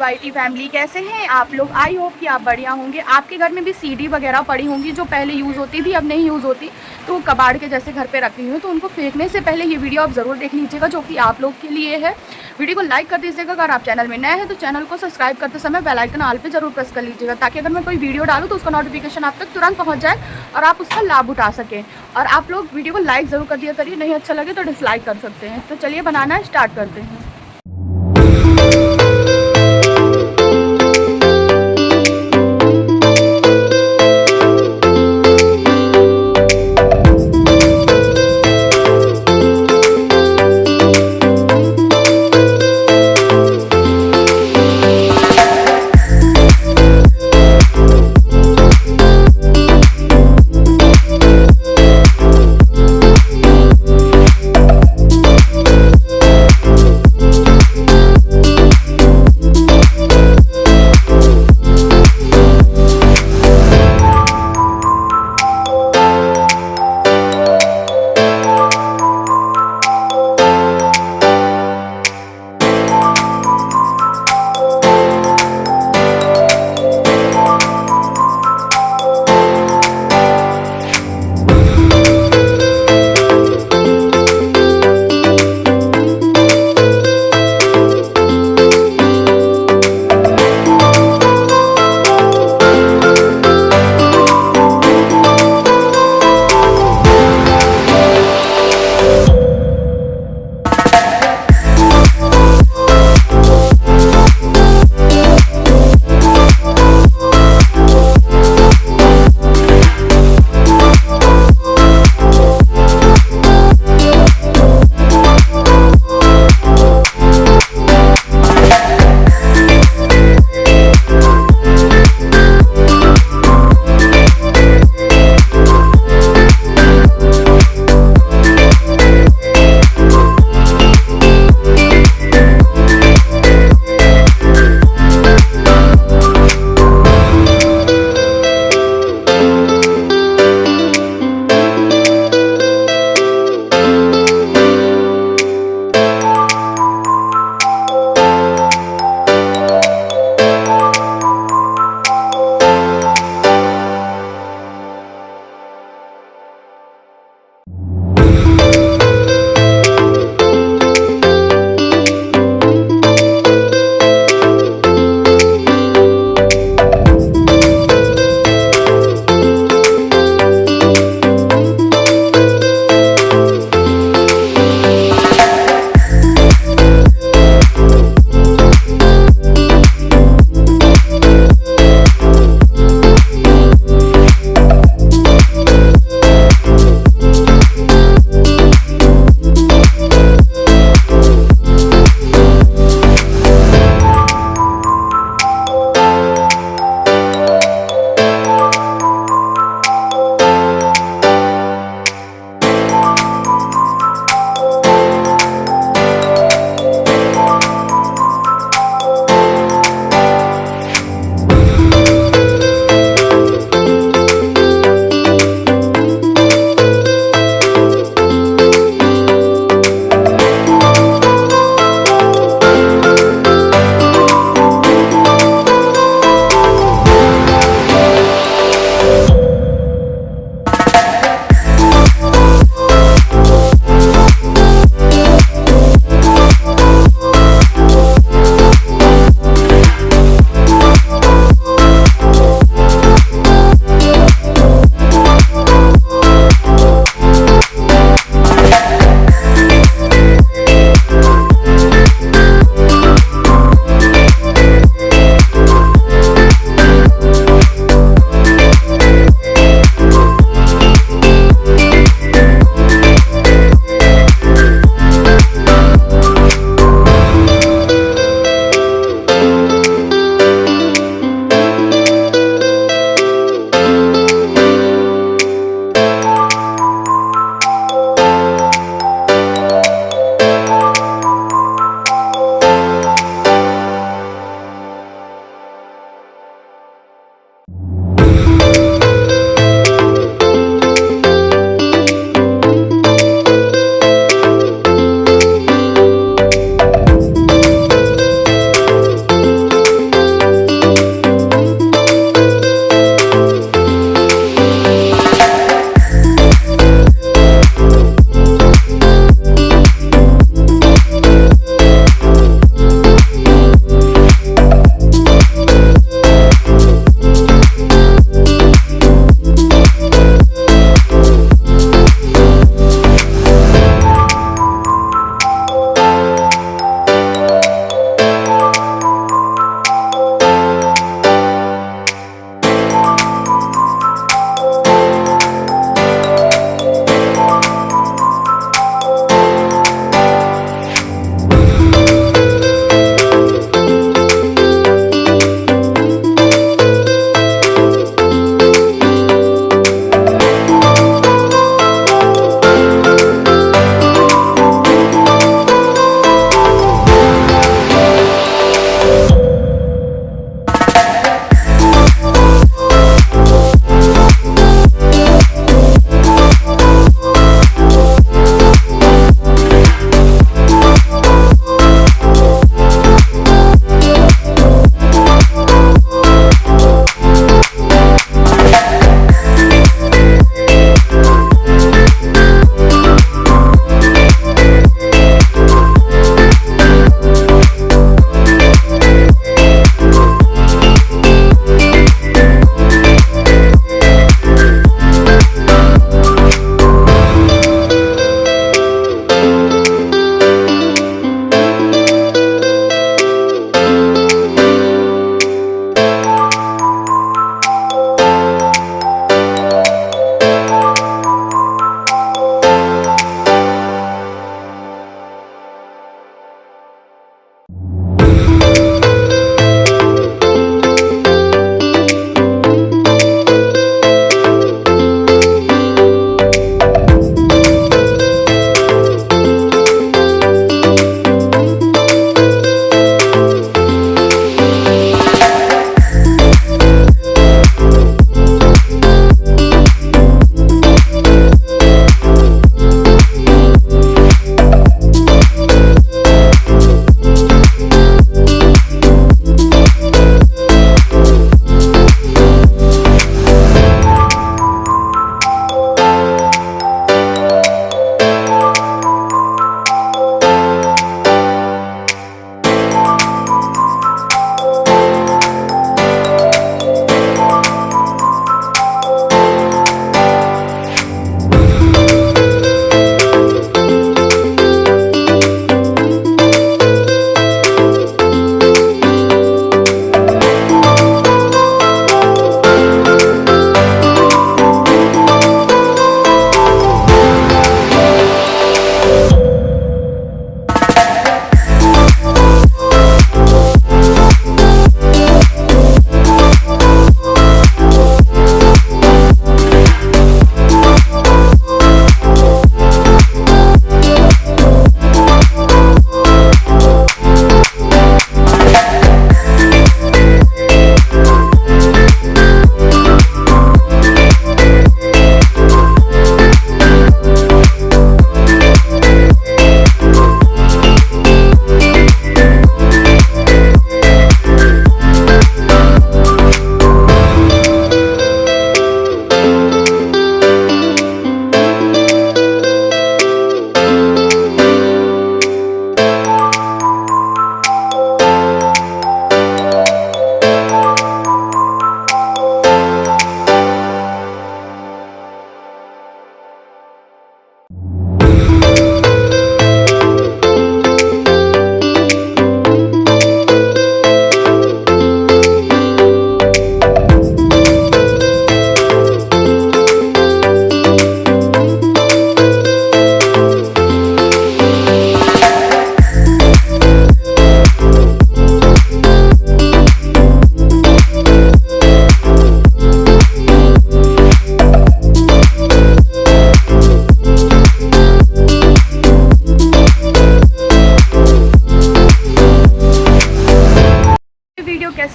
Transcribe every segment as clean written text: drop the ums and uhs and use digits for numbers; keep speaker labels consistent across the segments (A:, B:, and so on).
A: YT family, कैसे हैं आप लोग। आई होप कि आप बढ़िया होंगे। आपके घर में भी सीडी वगैरह पड़ी होंगी जो पहले यूज़ होती थी, अब नहीं यूज़ होती, तो कबाड़ के जैसे घर पे रखी हुई, तो उनको फेंकने से पहले ये वीडियो आप ज़रूर देख लीजिएगा, जो कि आप लोग के लिए है। वीडियो को लाइक कर दीजिएगा। अगर आप चैनल में नए हैं तो चैनल को सब्सक्राइब करते समय बेल आइकन ऑल पे जरूर प्रेस कर लीजिएगा, ताकि अगर मैं कोई वीडियो डालूँ तो उसका नोटिफिकेशन आप तक तुरंत पहुँच जाए और आप उसका लाभ उठा सकें। और आप लोग वीडियो को लाइक ज़रूर कर दिया करिए, नहीं अच्छा लगे तो डिसलाइक कर सकते हैं। तो चलिए बनाना स्टार्ट करते हैं।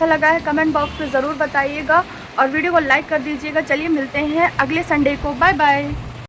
A: कैसा लगा है कमेंट बॉक्स में ज़रूर बताइएगा और वीडियो को लाइक कर दीजिएगा। चलिए मिलते हैं अगले संडे को, बाय बाय।